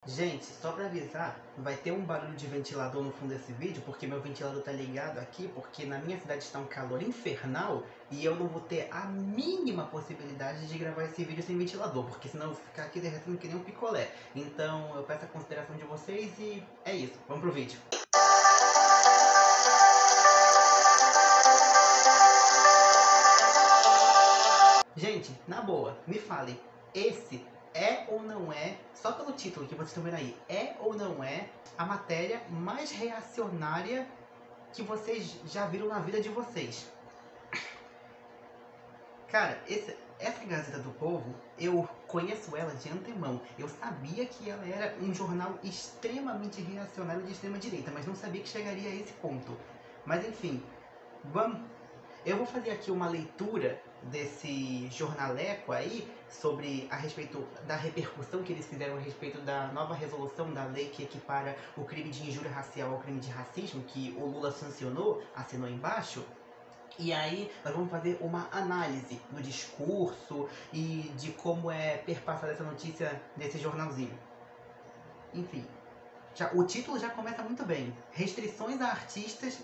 Gente, só pra avisar, vai ter um barulho de ventilador no fundo desse vídeo, porque meu ventilador tá ligado aqui, porque na minha cidade está um calor infernal e eu não vou ter a mínima possibilidade de gravar esse vídeo sem ventilador, porque senão eu vou ficar aqui derretendo que nem um picolé. Então eu peço a consideração de vocês e é isso, vamos pro vídeo. Gente, na boa, me falem, esse é ou não é, só pelo título que vocês estão vendo aí, é ou não é a matéria mais reacionária que vocês já viram na vida de vocês? Cara, essa Gazeta do Povo, eu conheço ela de antemão. Eu sabia que ela era um jornal extremamente reacionário de extrema direita, mas não sabia que chegaria a esse ponto. Mas enfim, vamos, eu vou fazer aqui uma leitura desse jornaleco aí sobre a respeito da repercussão que eles fizeram a respeito da nova resolução da lei que equipara o crime de injúria racial ao crime de racismo, que o Lula sancionou, assinou embaixo. E aí nós vamos fazer uma análise do discurso e de como é perpassada essa notícia nesse jornalzinho. Enfim, o título já começa muito bem. Restrições a artistas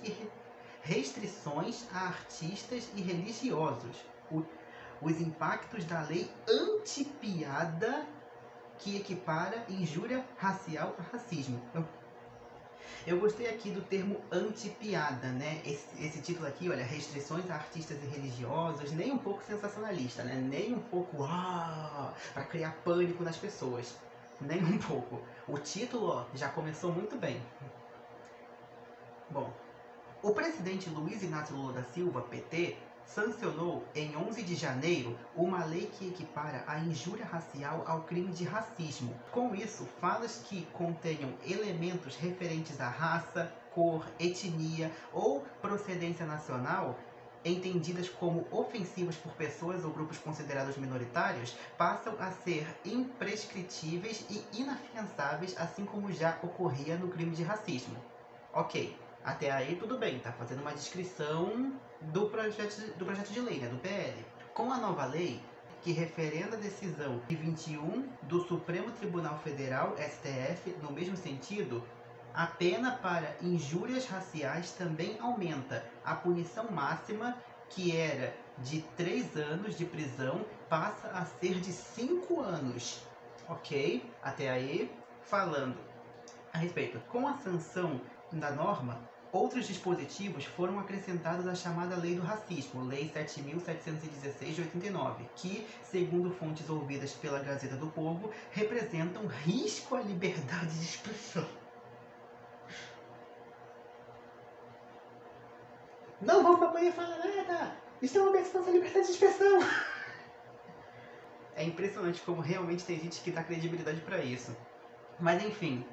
e religiosos. Os impactos da lei antipiada que equipara injúria racial a racismo. Eu gostei aqui do termo anti-piada, né? Esse título aqui, olha, restrições a artistas e religiosos, nem um pouco sensacionalista, né? Nem um pouco, para criar pânico nas pessoas. Nem um pouco. O título, ó, já começou muito bem. Bom, o presidente Luiz Inácio Lula da Silva, PT, sancionou em 11 de janeiro uma lei que equipara a injúria racial ao crime de racismo. Com isso, falas que contenham elementos referentes à raça, cor, etnia ou procedência nacional, entendidas como ofensivas por pessoas ou grupos considerados minoritários, passam a ser imprescritíveis e inafiançáveis, assim como já ocorria no crime de racismo. Ok. Até aí tudo bem, tá fazendo uma descrição do projeto de lei, né, do PL. Com a nova lei, que referenda a decisão de 21 do Supremo Tribunal Federal, STF, no mesmo sentido, a pena para injúrias raciais também aumenta. A punição máxima, que era de 3 anos de prisão, passa a ser de 5 anos. Ok? Até aí, falando a respeito. Com a sanção da norma, outros dispositivos foram acrescentados à chamada Lei do Racismo, Lei 7.716 de 89, que, segundo fontes ouvidas pela Gazeta do Povo, representam risco à liberdade de expressão. Não vamos poder falar nada! Isso é uma ameaça à liberdade de expressão! É impressionante como realmente tem gente que dá credibilidade para isso. Mas enfim,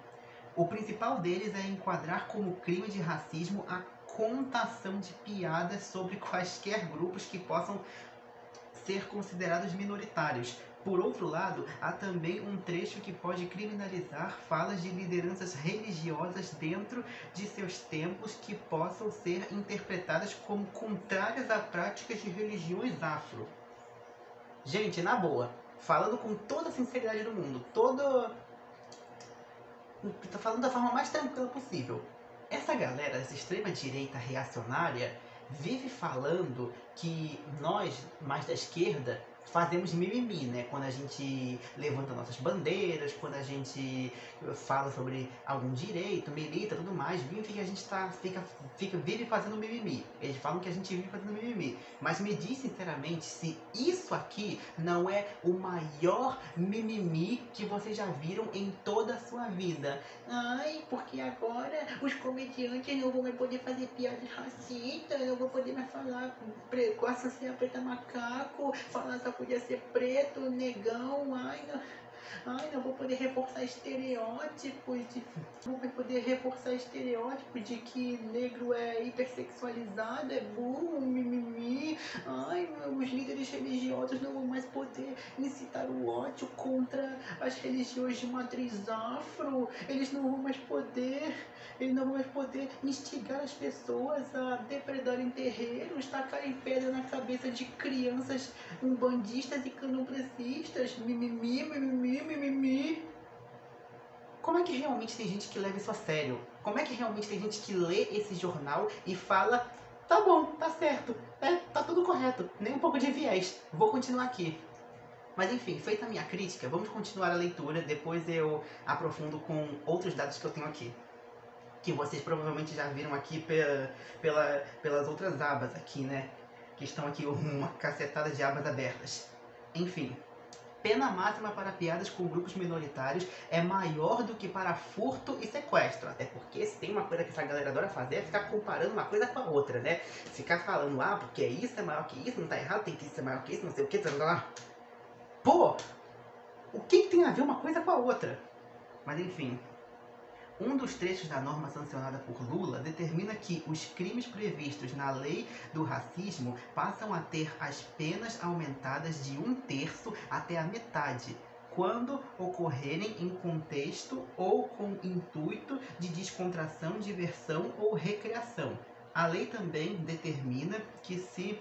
o principal deles é enquadrar como crime de racismo a contação de piadas sobre quaisquer grupos que possam ser considerados minoritários. Por outro lado, há também um trecho que pode criminalizar falas de lideranças religiosas dentro de seus templos que possam ser interpretadas como contrárias a práticas de religiões afro. Gente, na boa, falando com toda a sinceridade do mundo, tô falando da forma mais tranquila possível. Essa galera, essa extrema direita reacionária, vive falando que nós, mais da esquerda, fazemos mimimi, né? Quando a gente levanta nossas bandeiras, quando a gente fala sobre algum direito, milita, tudo mais, vive que a gente vive fazendo mimimi. Eles falam que a gente vive fazendo mimimi. Mas me diz sinceramente se isso aqui não é o maior mimimi que vocês já viram em toda a sua vida. Ai, porque agora os comediantes não vão mais poder fazer piadas racistas, não vão poder mais falar com a Sacia Preta Macaco, falar só podia ser preto, negão, não vou poder reforçar estereótipos não vou poder reforçar estereótipos de que negro é hipersexualizado, é burro, mimimi. Ai, os líderes religiosos não vão mais poder incitar o ódio contra as religiões de matriz afro. Eles não vão mais poder instigar as pessoas a depredarem terreiros, tacarem pedra na cabeça de crianças umbandistas e candomblessistas. Mimimi, mimimi, mimimi. como é que realmente tem gente que leva isso a sério? Como é que realmente tem gente que lê esse jornal e fala, tá bom, tá certo, tá tudo correto, nem um pouco de viés, vou continuar aqui. Mas enfim, feita a minha crítica, vamos continuar a leitura, depois eu aprofundo com outros dados que eu tenho aqui. Que vocês provavelmente já viram aqui pelas outras abas aqui, né? Que estão aqui uma cacetada de abas abertas. Enfim, pena máxima para piadas com grupos minoritários é maior do que para furto e sequestro. Até porque se tem uma coisa que essa galera adora fazer é ficar comparando uma coisa com a outra, né? Ficar falando, porque isso é maior que isso, não tá errado, tem que ser maior que isso, não sei o que, lá. Pô, o que tem a ver uma coisa com a outra? Mas enfim, um dos trechos da norma sancionada por Lula determina que os crimes previstos na lei do racismo passam a ter as penas aumentadas de 1/3 até a metade, quando ocorrerem em contexto ou com intuito de descontração, diversão ou recreação. A lei também determina que se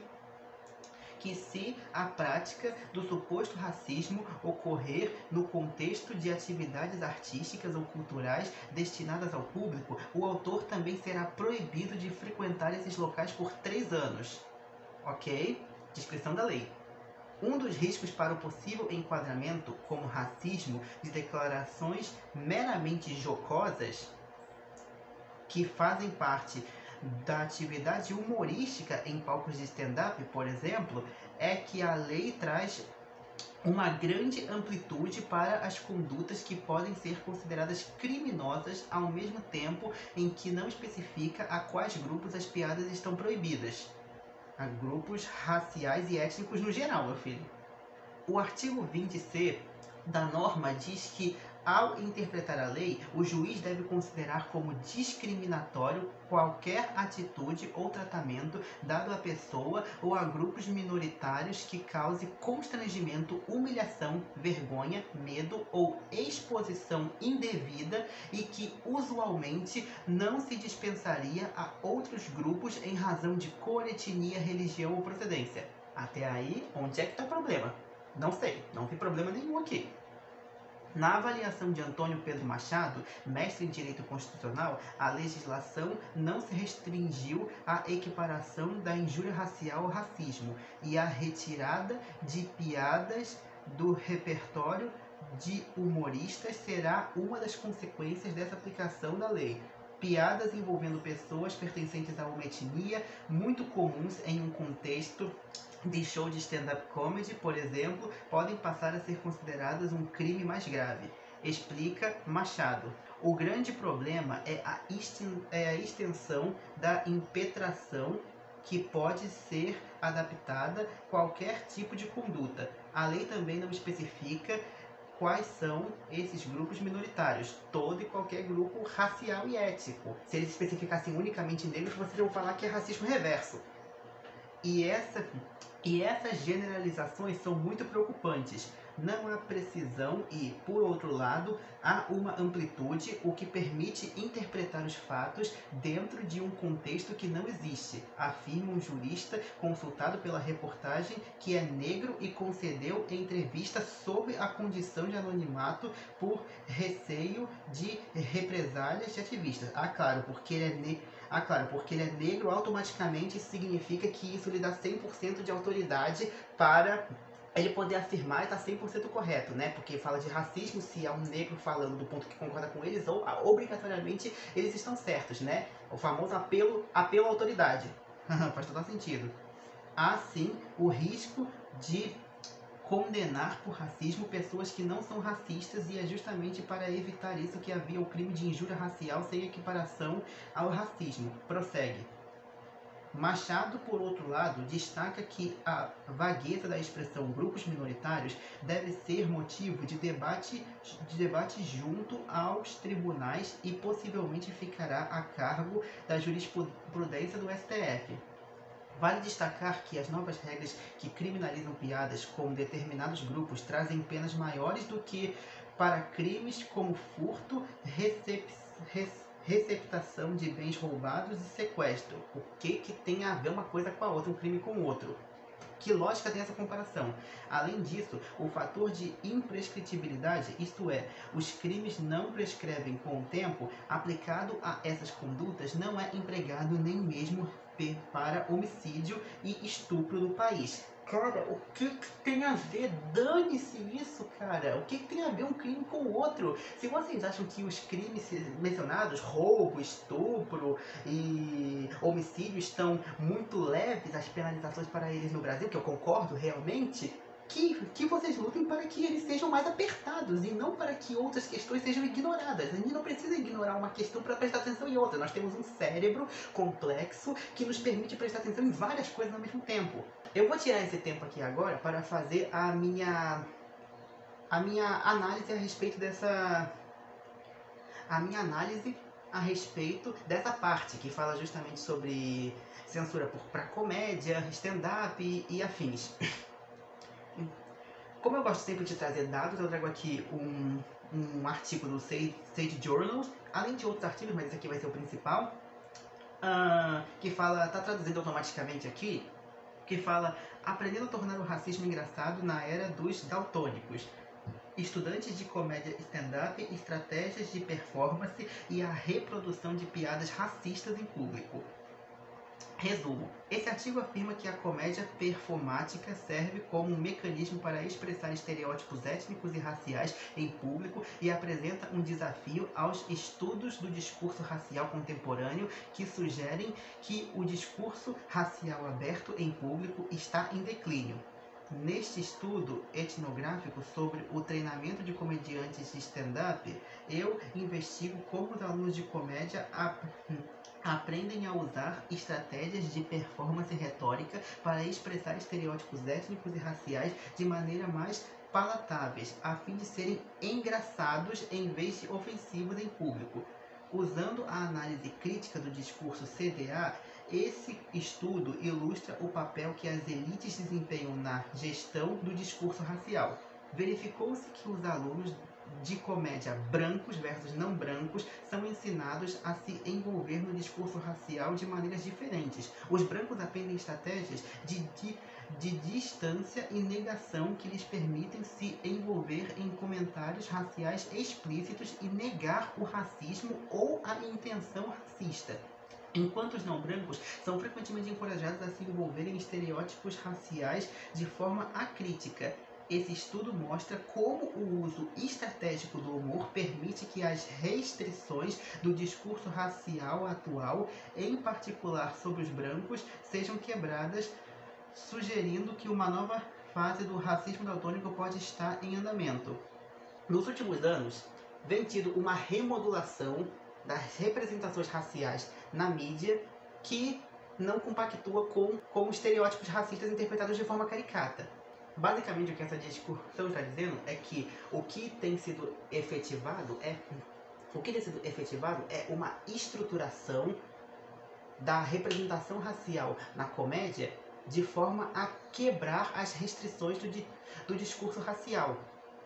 a prática do suposto racismo ocorrer no contexto de atividades artísticas ou culturais destinadas ao público, o autor também será proibido de frequentar esses locais por 3 anos. Ok? Descrição da lei. Um dos riscos para o possível enquadramento como racismo de declarações meramente jocosas que fazem parte da atividade humorística em palcos de stand-up, por exemplo, é que a lei traz uma grande amplitude para as condutas que podem ser consideradas criminosas ao mesmo tempo em que não especifica a quais grupos as piadas estão proibidas. A grupos raciais e étnicos no geral, meu filho. O artigo 20C da norma diz que, ao interpretar a lei, o juiz deve considerar como discriminatório qualquer atitude ou tratamento dado à pessoa ou a grupos minoritários que cause constrangimento, humilhação, vergonha, medo ou exposição indevida e que usualmente não se dispensaria a outros grupos em razão de cor, etnia, religião ou procedência. Até aí, onde é que está o problema? Não sei, não vi problema nenhum aqui. Na avaliação de Antônio Pedro Machado, mestre em Direito Constitucional, a legislação não se restringiu à equiparação da injúria racial ao racismo e à retirada de piadas do repertório de humoristas será uma das consequências dessa aplicação da lei. Piadas envolvendo pessoas pertencentes a uma etnia, muito comuns em um contexto de show de stand-up comedy, por exemplo, podem passar a ser consideradas um crime mais grave, explica Machado. O grande problema é a extensão da impetração que pode ser adaptada a qualquer tipo de conduta. A lei também não especifica quais são esses grupos minoritários, todo e qualquer grupo racial e étnico. Se eles especificassem unicamente negros, vocês vão falar que é racismo reverso. E essas generalizações são muito preocupantes. Não há precisão e, por outro lado, há uma amplitude, o que permite interpretar os fatos dentro de um contexto que não existe, afirma um jurista consultado pela reportagem que é negro e concedeu entrevista sob a condição de anonimato por receio de represálias de ativistas. Claro, porque ele é negro, automaticamente significa que isso lhe dá 100% de autoridade para ele poder afirmar e está 100% correto, né? Porque fala de racismo, se é um negro falando do ponto que concorda com eles, ou obrigatoriamente eles estão certos, né? O famoso apelo à autoridade. Faz todo sentido. Há sim o risco de condenar por racismo pessoas que não são racistas e é justamente para evitar isso que havia o crime de injúria racial sem equiparação ao racismo. Prossegue. Machado, por outro lado, destaca que a vagueza da expressão grupos minoritários deve ser motivo de debate junto aos tribunais e possivelmente ficará a cargo da jurisprudência do STF. Vale destacar que as novas regras que criminalizam piadas com determinados grupos trazem penas maiores do que para crimes como furto, receptação de bens roubados e sequestro. O que tem a ver uma coisa com a outra, um crime com o outro? Que lógica tem essa comparação? Além disso, o fator de imprescritibilidade, isto é, os crimes não prescrevem com o tempo, aplicado a essas condutas, não é empregado nem mesmo para homicídio e estupro no país. Cara, o que tem a ver? Dane-se isso, cara. O que tem a ver um crime com o outro? Se vocês acham que os crimes mencionados, roubo, estupro e homicídio, estão muito leves as penalizações para eles no Brasil, que eu concordo realmente, que vocês lutem para que eles sejam mais apertados e não para que outras questões sejam ignoradas. A gente não precisa ignorar uma questão para prestar atenção em outra. Nós temos um cérebro complexo que nos permite prestar atenção em várias coisas ao mesmo tempo. Eu vou tirar esse tempo aqui agora para fazer a minha análise a respeito dessa... A minha análise a respeito dessa parte que fala justamente sobre censura para comédia, stand-up e afins. Como eu gosto sempre de trazer dados, eu trago aqui um artigo do Sage Journals, além de outros artigos, mas esse aqui vai ser o principal, que fala, tá traduzindo automaticamente aqui, que fala aprendendo a tornar o racismo engraçado na era dos daltônicos. Estudantes de comédia stand-up, estratégias de performance e a reprodução de piadas racistas em público. Resumo. Esse artigo afirma que a comédia performática serve como um mecanismo para expressar estereótipos étnicos e raciais em público e apresenta um desafio aos estudos do discurso racial contemporâneo que sugerem que o discurso racial aberto em público está em declínio. Neste estudo etnográfico sobre o treinamento de comediantes de stand-up, eu investigo como os alunos de comédia aprendem a usar estratégias de performance retórica para expressar estereótipos étnicos e raciais de maneira mais palatáveis, a fim de serem engraçados em vez de ofensivos em público. Usando a análise crítica do discurso CDA, esse estudo ilustra o papel que as elites desempenham na gestão do discurso racial. Verificou-se que os alunos de comédia brancos versus não brancos são ensinados a se envolver no discurso racial de maneiras diferentes. Os brancos aprendem estratégias de distância e negação que lhes permitem se envolver em comentários raciais explícitos e negar o racismo ou a intenção racista. Enquanto os não brancos são frequentemente encorajados a se envolverem em estereótipos raciais de forma acrítica. Esse estudo mostra como o uso estratégico do humor permite que as restrições do discurso racial atual, em particular sobre os brancos, sejam quebradas, sugerindo que uma nova fase do racismo daltônico pode estar em andamento. Nos últimos anos, vem tido uma remodulação das representações raciais na mídia que não compactua com estereótipos racistas interpretados de forma caricata. Basicamente, o que essa discussão está dizendo é que o que tem sido efetivado é uma estruturação da representação racial na comédia de forma a quebrar as restrições do discurso racial,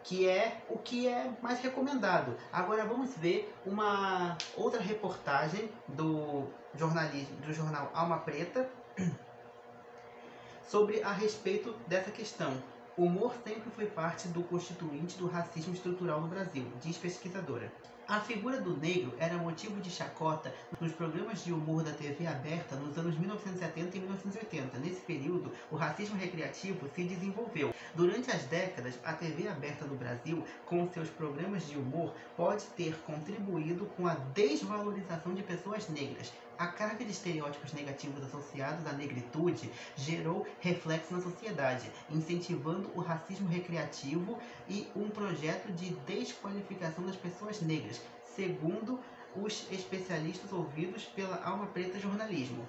que é o que é mais recomendado. Agora vamos ver uma outra reportagem do jornal Alma Preta sobre a respeito dessa questão. O humor sempre foi parte do constituinte do racismo estrutural no Brasil, diz pesquisadora. A figura do negro era motivo de chacota nos programas de humor da TV aberta nos anos 1970 e 1980. Nesse período, o racismo recreativo se desenvolveu. Durante as décadas, a TV aberta no Brasil, com seus programas de humor, pode ter contribuído com a desvalorização de pessoas negras. A carga de estereótipos negativos associados à negritude gerou reflexo na sociedade, incentivando o racismo recreativo e um projeto de desqualificação das pessoas negras, segundo os especialistas ouvidos pela Alma Preta Jornalismo.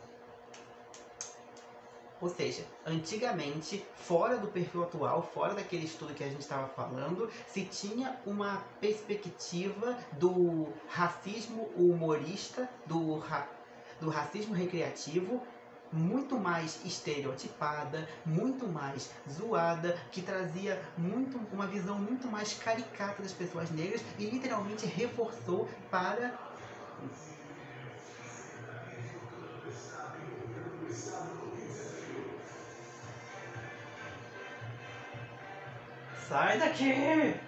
Ou seja, antigamente, fora do perfil atual, fora daquele estudo que a gente estava falando, se tinha uma perspectiva do racismo humorista, do racismo recreativo, muito mais estereotipada, muito mais zoada, que trazia uma visão muito mais caricata das pessoas negras e literalmente reforçou para Sai daqui!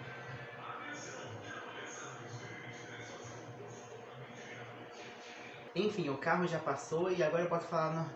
Enfim, o carro já passou e agora eu posso falar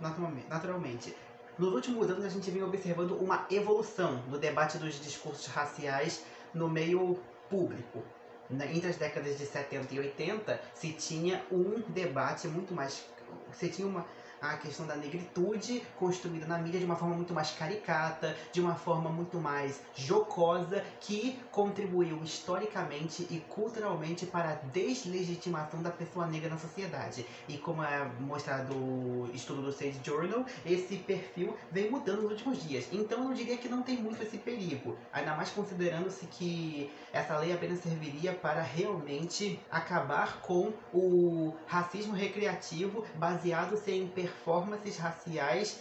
naturalmente. Nos últimos anos a gente vem observando uma evolução no debate dos discursos raciais no meio público. Entre as décadas de 70 e 80 se tinha um debate muito mais... Se tinha a questão da negritude construída na mídia de uma forma muito mais caricata, de uma forma muito mais jocosa, que contribuiu historicamente e culturalmente para a deslegitimação da pessoa negra na sociedade. E como é mostrado no estudo do Sage Journal, esse perfil vem mudando nos últimos dias. Então eu diria que não tem muito esse perigo, ainda mais considerando-se que essa lei apenas serviria para realmente acabar com o racismo recreativo baseado-se em performances raciais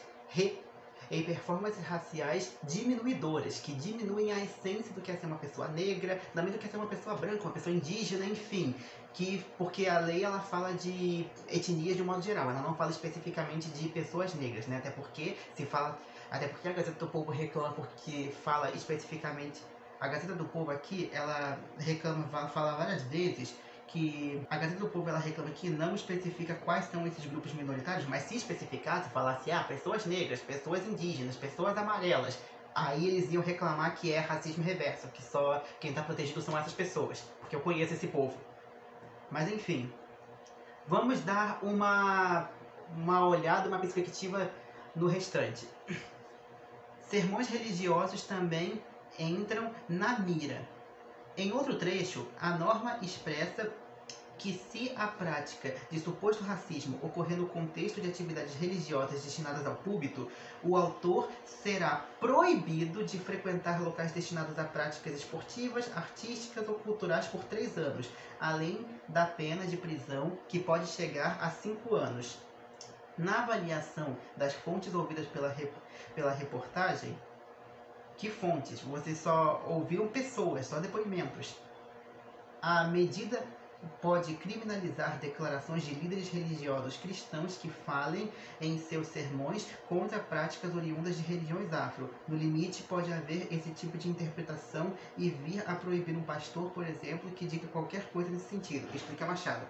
diminuidoras, que diminuem a essência do que é ser uma pessoa negra, também do que é ser uma pessoa branca, uma pessoa indígena, enfim. Porque a lei ela fala de etnias de um modo geral, ela não fala especificamente de pessoas negras, né? Até porque a Gazeta do Povo reclama porque fala especificamente. A Gazeta do Povo aqui, ela fala várias vezes que a Gazeta do Povo ela reclama que não especifica quais são esses grupos minoritários, mas se especificasse, falasse, pessoas negras, pessoas indígenas, pessoas amarelas, aí eles iam reclamar que é racismo reverso, que só quem está protegido são essas pessoas, porque eu conheço esse povo. Mas enfim, vamos dar uma olhada, uma perspectiva no restante. Sermões religiosos também entram na mira. Em outro trecho, a norma expressa que se a prática de suposto racismo ocorrer no contexto de atividades religiosas destinadas ao púlpito, o autor será proibido de frequentar locais destinados a práticas esportivas, artísticas ou culturais por 3 anos, além da pena de prisão que pode chegar a 5 anos. Na avaliação das fontes ouvidas pela reportagem, que fontes? Vocês só ouviram pessoas, só depoimentos. A medida pode criminalizar declarações de líderes religiosos cristãos que falem em seus sermões contra práticas oriundas de religiões afro. No limite, pode haver esse tipo de interpretação e vir a proibir um pastor, por exemplo, que diga qualquer coisa nesse sentido. Explica Machado.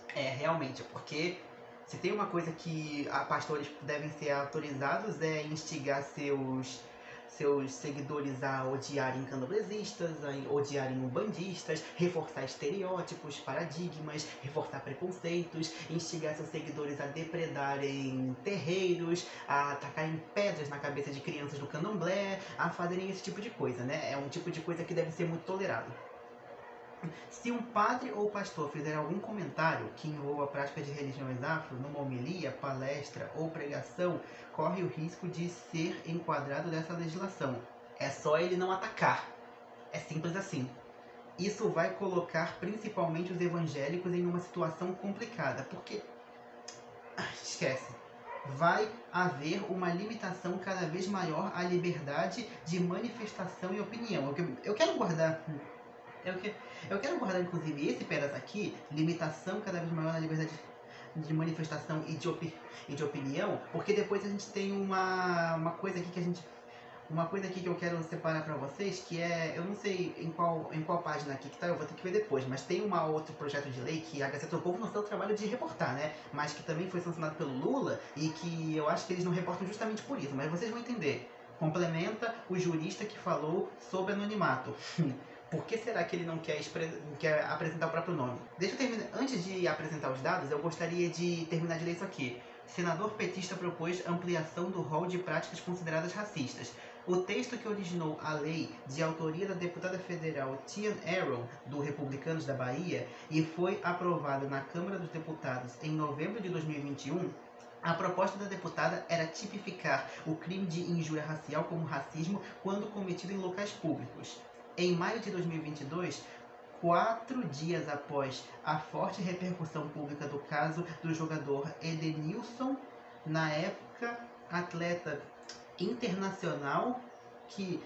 Realmente, porque se tem uma coisa que pastores devem ser autorizados é instigar seus seguidores a odiarem candomblessistas, a odiarem umbandistas, reforçar estereótipos, paradigmas, reforçar preconceitos, instigar seus seguidores a depredarem terreiros, a atacarem pedras na cabeça de crianças do candomblé, a fazerem esse tipo de coisa, né? É um tipo de coisa que deve ser muito tolerado. Se um padre ou pastor fizer algum comentário que envolva a prática de religiões afro numa homilia, palestra ou pregação, corre o risco de ser enquadrado dessa legislação. É só ele não atacar. É simples assim. Isso vai colocar principalmente os evangélicos em uma situação complicada, porque... esquece. Vai haver uma limitação cada vez maior à liberdade de manifestação e opinião. Eu quero guardar... Eu quero guardar, inclusive, esse pedaço aqui, limitação cada vez maior na liberdade de manifestação e de opinião, porque depois a gente tem uma coisa aqui que eu quero separar para vocês, que é, eu não sei em qual página aqui que tá, eu vou ter que ver depois, mas tem outro projeto de lei que a Gazeta do Povo não tem o trabalho de reportar, né, mas que também foi sancionado pelo Lula e que eu acho que eles não reportam justamente por isso, mas vocês vão entender. Complementa o jurista que falou sobre anonimato. Por que será que ele não quer apresentar o próprio nome? Deixa eu terminar. Antes de apresentar os dados, eu gostaria de terminar de ler isso aqui. Senador petista propôs ampliação do rol de práticas consideradas racistas. O texto que originou a lei, de autoria da deputada federal Tian Aaron, do Republicanos da Bahia, e foi aprovado na Câmara dos Deputados em novembro de 2021, a proposta da deputada era tipificar o crime de injúria racial como racismo quando cometido em locais públicos. Em maio de 2022, 4 dias após a forte repercussão pública do caso do jogador Edenilson, na época atleta internacional que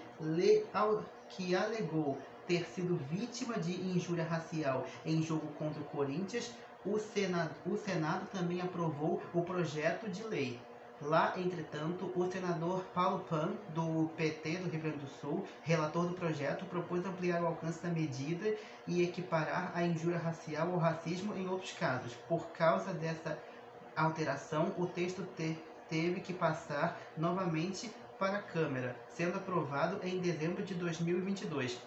alegou ter sido vítima de injúria racial em jogo contra o Corinthians, o Senado também aprovou o projeto de lei. Lá, entretanto, o senador Paulo Pan, do PT do Rio Grande do Sul, relator do projeto, propôs ampliar o alcance da medida e equiparar a injúria racial ao racismo em outros casos. Por causa dessa alteração, o texto teve que passar novamente para a Câmara, sendo aprovado em dezembro de 2022.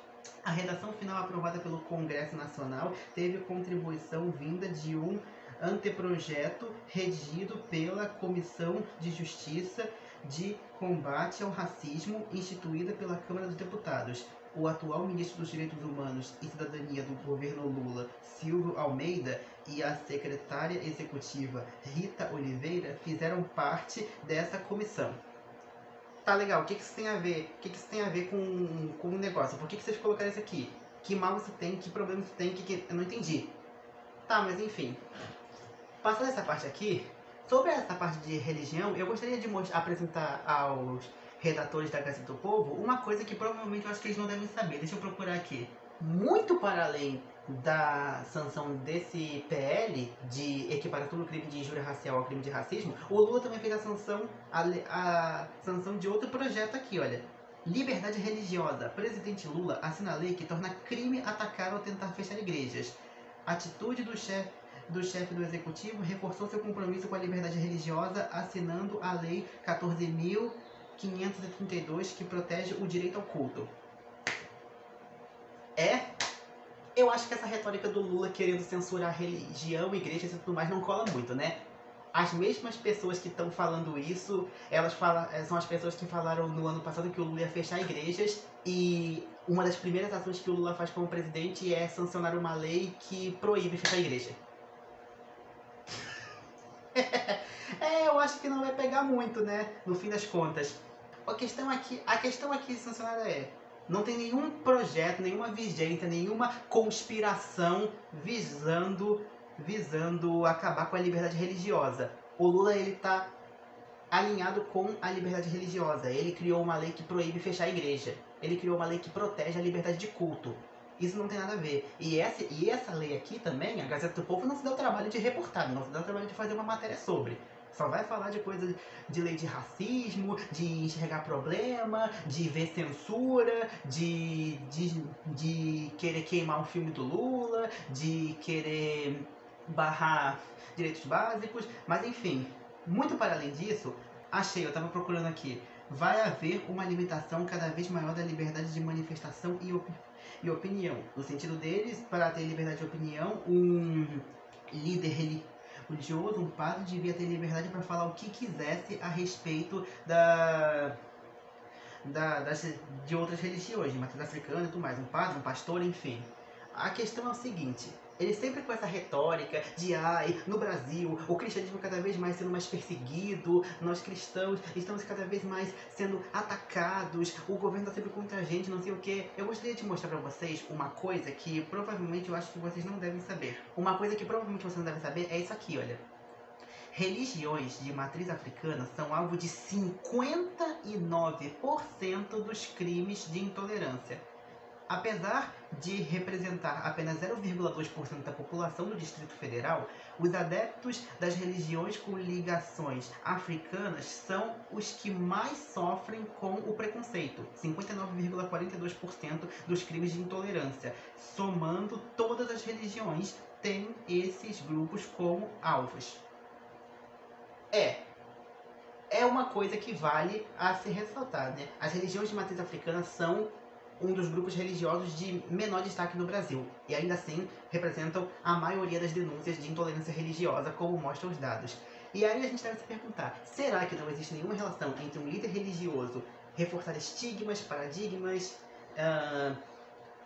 A redação final aprovada pelo Congresso Nacional teve contribuição vinda de um anteprojeto redigido pela Comissão de Justiça de Combate ao Racismo, instituída pela Câmara dos Deputados. O atual ministro dos Direitos Humanos e Cidadania do governo Lula, Silvio Almeida, e a secretária executiva Rita Oliveira fizeram parte dessa comissão. Tá legal, o que isso tem a ver? O que isso tem a ver com o negócio? Por que vocês colocaram isso aqui? Que mal isso tem? Que problema isso tem? Eu não entendi. Tá, mas enfim. Passando essa parte aqui, sobre essa parte de religião, eu gostaria de apresentar aos redatores da Gazeta do Povo uma coisa que provavelmente eu acho que eles não devem saber. Deixa eu procurar aqui. Muito para além da sanção desse PL de equiparação do crime de injúria racial ao crime de racismo, o Lula também fez a sanção de outro projeto aqui, olha. Liberdade religiosa. Presidente Lula assina a lei que torna crime atacar ou tentar fechar igrejas. Atitude do chefe do Executivo reforçou seu compromisso com a liberdade religiosa, assinando a Lei 14.532, que protege o direito ao culto. Eu acho que essa retórica do Lula querendo censurar religião, igrejas e tudo mais não cola muito, né? As mesmas pessoas que estão falando isso, são as pessoas que falaram no ano passado que o Lula ia fechar igrejas, e uma das primeiras ações que o Lula faz como presidente é sancionar uma lei que proíbe fechar a igreja. Eu acho que não vai pegar muito, né? No fim das contas. A questão aqui sancionada não tem nenhum projeto, nenhuma vigência, nenhuma conspiração visando acabar com a liberdade religiosa. O Lula, ele tá alinhado com a liberdade religiosa. Ele criou uma lei que proíbe fechar a igreja. Ele criou uma lei que protege a liberdade de culto. Isso não tem nada a ver. E essa lei aqui também, a Gazeta do Povo não se deu o trabalho de reportar, não se deu o trabalho de fazer uma matéria sobre. Só vai falar de coisa de lei de racismo, de enxergar problema, de ver censura, de querer queimar um filme do Lula, de querer barrar direitos básicos, mas enfim, muito para além disso, eu estava procurando aqui, vai haver uma limitação cada vez maior da liberdade de manifestação e opinião. No sentido deles, para ter liberdade de opinião, um líder religioso, um padre, devia ter liberdade para falar o que quisesse a respeito de outras religiões, de matriz africana e tudo mais, um padre, um pastor, enfim. A questão é o seguinte, eles sempre com essa retórica de no Brasil, o cristianismo cada vez mais sendo mais perseguido, nós cristãos estamos cada vez mais sendo atacados, o governo está sempre contra a gente, não sei o que. Eu gostaria de mostrar para vocês uma coisa que provavelmente eu acho que vocês não devem saber. Uma coisa que provavelmente vocês não devem saber é isso aqui, olha. Religiões de matriz africana são alvo de 59% dos crimes de intolerância. Apesar de representar apenas 0,2% da população do Distrito Federal, os adeptos das religiões com ligações africanas são os que mais sofrem com o preconceito, 59,42% dos crimes de intolerância. Somando todas as religiões, tem esses grupos como alvos. É uma coisa que vale a se ressaltar, né? As religiões de matriz africana são um dos grupos religiosos de menor destaque no Brasil, e ainda assim representam a maioria das denúncias de intolerância religiosa, como mostram os dados. E aí a gente deve se perguntar, será que não existe nenhuma relação entre um líder religioso reforçar estigmas, paradigmas,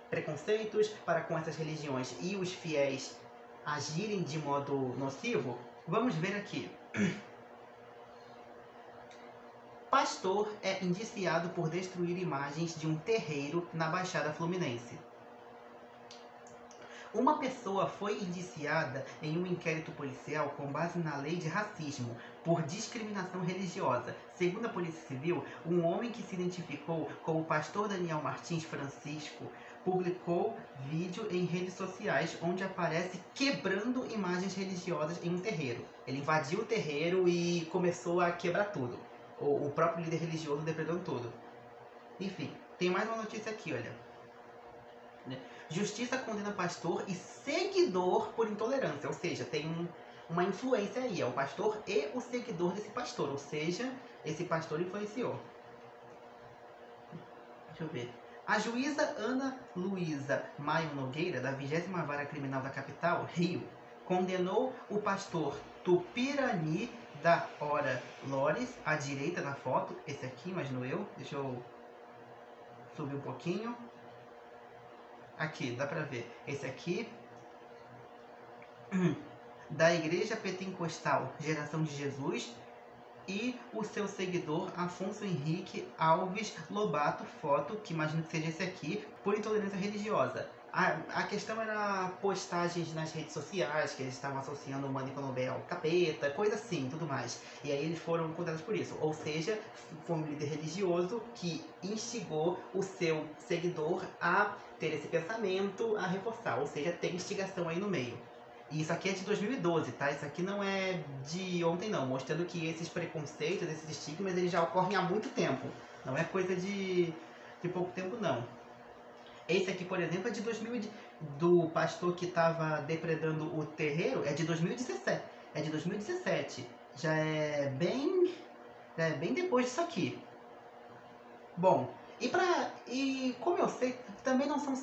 preconceitos para com essas religiões e os fiéis agirem de modo nocivo? Vamos ver aqui. Pastor é indiciado por destruir imagens de um terreiro na Baixada Fluminense. Uma pessoa foi indiciada em um inquérito policial com base na lei de racismo por discriminação religiosa. Segundo a Polícia Civil, um homem que se identificou como pastor Daniel Martins Francisco publicou vídeo em redes sociais onde aparece quebrando imagens religiosas em um terreiro. Ele invadiu o terreiro e começou a quebrar tudo. O próprio líder religioso depredando tudo. Enfim, tem mais uma notícia aqui, olha. Justiça condena pastor e seguidor por intolerância. Ou seja, tem uma influência aí. É o pastor e o seguidor desse pastor. Ou seja, esse pastor influenciou. Deixa eu ver. A juíza Ana Luísa Maio Nogueira, da 20ª Vara Criminal da capital, Rio, condenou o pastor Tupirani da Hora Lores, à direita da foto, esse aqui, imagino eu. Deixa eu subir um pouquinho. Aqui, dá pra ver. Esse aqui, da Igreja Pentecostal Geração de Jesus, e o seu seguidor Afonso Henrique Alves Lobato, foto, que imagino que seja esse aqui, por intolerância religiosa. A questão era postagens nas redes sociais, que eles estavam associando o Mano Candomblé ao capeta, coisa assim, tudo mais. E aí eles foram condenados por isso. Ou seja, foi um líder religioso que instigou o seu seguidor a ter esse pensamento, a reforçar. Ou seja, tem instigação aí no meio. E isso aqui é de 2012, tá? Isso aqui não é de ontem não, mostrando que esses preconceitos, esses estigmas, eles já ocorrem há muito tempo. Não é coisa de pouco tempo não. Esse aqui, por exemplo, é de 2000, do pastor que estava depredando o terreiro, é de 2017. É de 2017. Já é bem depois disso aqui. Bom, e como eu sei, também não são...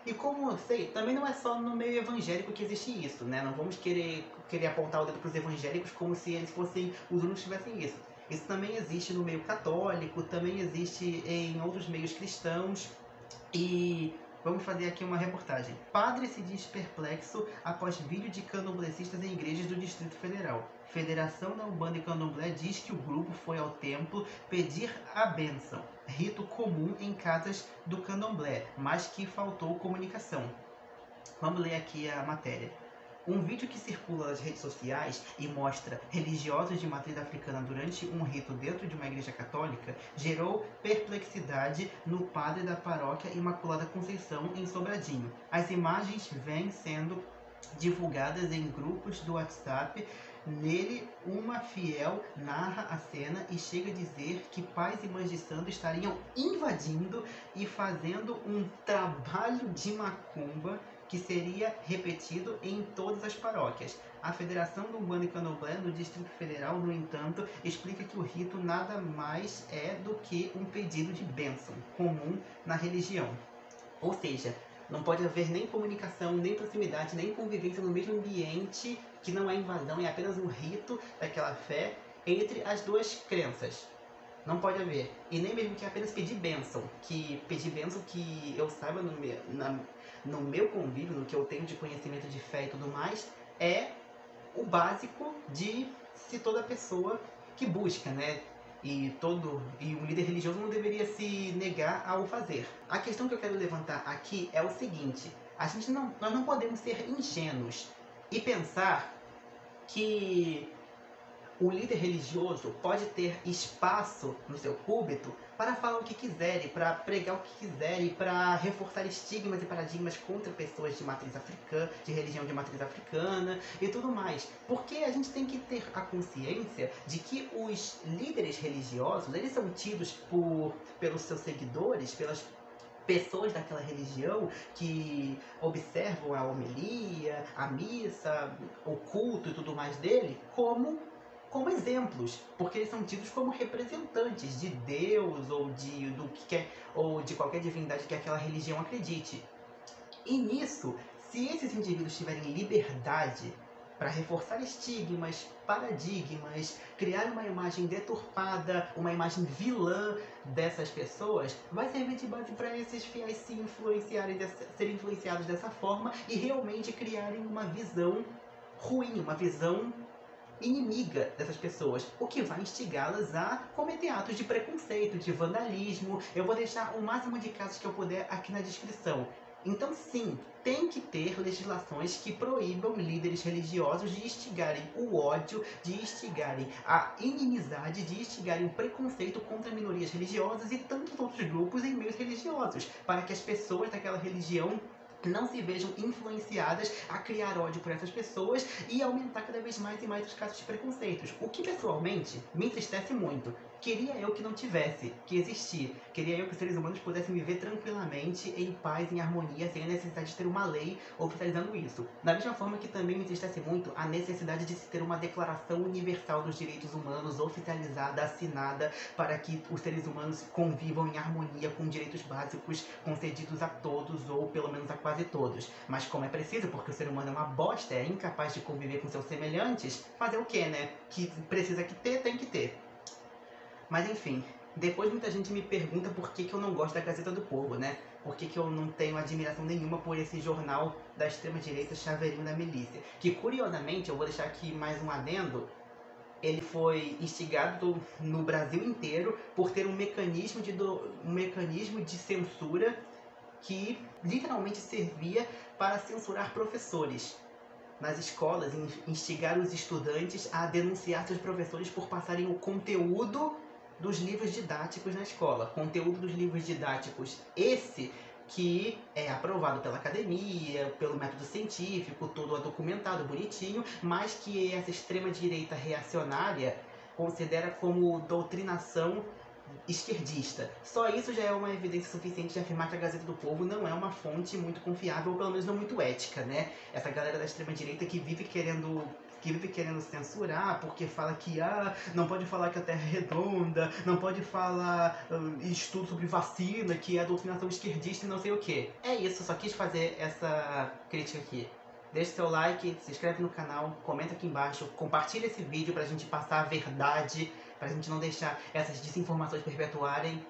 E como eu sei, também não é só no meio evangélico que existe isso, né? Não vamos querer apontar o dedo para os evangélicos como se eles fossem os únicos que tivessem isso. Isso também existe no meio católico, também existe em outros meios cristãos. E vamos fazer aqui uma reportagem. Padre se diz perplexo após vídeo de candomblecistas em igrejas do Distrito Federal. Federação da Umbanda e Candomblé diz que o grupo foi ao templo pedir a bênção, rito comum em casas do candomblé, mas que faltou comunicação. Vamos ler aqui a matéria. Um vídeo que circula nas redes sociais e mostra religiosos de matriz africana durante um rito dentro de uma igreja católica gerou perplexidade no padre da paróquia Imaculada Conceição, em Sobradinho. As imagens vêm sendo divulgadas em grupos do WhatsApp. Nele, uma fiel narra a cena e chega a dizer que pais e mães de santo estariam invadindo e fazendo um trabalho de macumba que seria repetido em todas as paróquias. A Federação do Umbanda e Candomblé no Distrito Federal, no entanto, explica que o rito nada mais é do que um pedido de bênção comum na religião. Ou seja, não pode haver nem comunicação, nem proximidade, nem convivência no mesmo ambiente, que não é invasão, é apenas um rito daquela fé entre as duas crenças. Não pode haver. E nem mesmo que apenas pedir bênção. Que pedir bênção que eu saiba no meu convívio, no que eu tenho de conhecimento de fé e tudo mais, é o básico de se toda pessoa que busca, né? E um líder religioso não deveria se negar a o fazer. A questão que eu quero levantar aqui é o seguinte: nós não podemos ser ingênuos e pensar que o líder religioso pode ter espaço no seu púlpito para falar o que quiser, e para pregar o que quiser, e para reforçar estigmas e paradigmas contra pessoas de matriz africana, de religião de matriz africana e tudo mais. Porque a gente tem que ter a consciência de que os líderes religiosos, eles são tidos pelos seus seguidores, pelas pessoas daquela religião que observam a homilia, a missa, o culto e tudo mais dele como exemplos, porque eles são tidos como representantes de Deus ou de qualquer divindade que aquela religião acredite. E nisso, se esses indivíduos tiverem liberdade para reforçar estigmas, paradigmas, criar uma imagem deturpada, uma imagem vilã dessas pessoas, vai servir de base para esses fiéis serem influenciados dessa forma e realmente criarem uma visão ruim, uma visão inimiga dessas pessoas, o que vai instigá-las a cometer atos de preconceito, de vandalismo. Eu vou deixar o máximo de casos que eu puder aqui na descrição. Então, sim, tem que ter legislações que proíbam líderes religiosos de instigarem o ódio, de instigarem a inimizade, de instigarem o preconceito contra minorias religiosas e tantos outros grupos em meios religiosos, para que as pessoas daquela religião não se vejam influenciadas a criar ódio por essas pessoas e aumentar cada vez mais e mais os casos de preconceitos. O que pessoalmente me entristece muito. Queria eu que não tivesse que existir. Queria eu que os seres humanos pudessem viver tranquilamente, em paz, em harmonia, sem a necessidade de ter uma lei oficializando isso. Da mesma forma que também me entristece muito a necessidade de se ter uma declaração universal dos direitos humanos oficializada, assinada, para que os seres humanos convivam em harmonia com direitos básicos concedidos a todos, ou pelo menos a quase todos. Mas como é preciso, porque o ser humano é uma bosta, é incapaz de conviver com seus semelhantes, fazer o que, né? Que precisa que ter, tem que ter. Mas enfim, depois muita gente me pergunta por que eu não gosto da Gazeta do Povo, né? Por que eu não tenho admiração nenhuma por esse jornal da extrema-direita Chaveirinho da Milícia. Que curiosamente, eu vou deixar aqui mais um adendo, ele foi instigado no Brasil inteiro por ter um mecanismo de censura que literalmente servia para censurar professores nas escolas, instigar os estudantes a denunciar seus professores por passarem o conteúdo dos livros didáticos na escola. Conteúdo dos livros didáticos esse que é aprovado pela academia, pelo método científico, todo documentado, bonitinho, mas que essa extrema-direita reacionária considera como doutrinação esquerdista. Só isso já é uma evidência suficiente de afirmar que a Gazeta do Povo não é uma fonte muito confiável, ou pelo menos não muito ética, né? Essa galera da extrema-direita que vive querendo censurar, porque fala que não pode falar que a Terra é redonda, não pode falar estudo sobre vacina, que é a doutrinação esquerdista e não sei o que. É isso, só quis fazer essa crítica aqui. Deixe seu like, se inscreve no canal, comenta aqui embaixo, compartilha esse vídeo pra gente passar a verdade, pra gente não deixar essas desinformações perpetuarem.